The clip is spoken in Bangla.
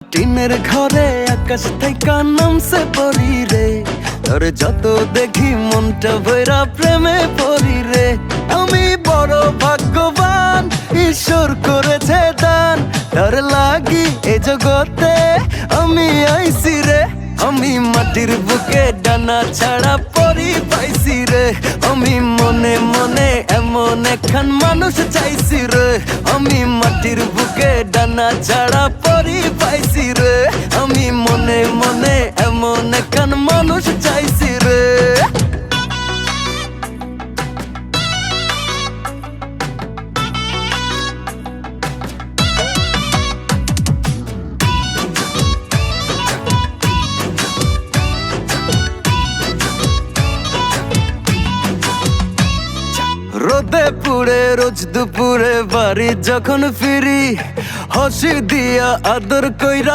টিনের ঘরে আকাশ থেকে নামছে পরি রে, তোর যত দেখি মনটা ভৈরা প্রেমে পড়ি রে। আমি বড় ভাগ্যবান, ঈশ্বর করেছে দান, তোর লাগি এ জগতে আমি আইছি রে। আমি মাটির বুকে ডানা ছাড়া পরি পাইছি রে, আমি মনে মনে এমন একখান মানুষ চাইছি রে। আমি মাটির বুকে ডানা ছাড়া পরি পাইছি রে, আমি মনে মনে এমন একখান মানুষ চাইছি রে। রোদে পুড়ে রোজ দুপুরে বাড়ি যখন ফিরি, হাসি দিয়া আদর কইরা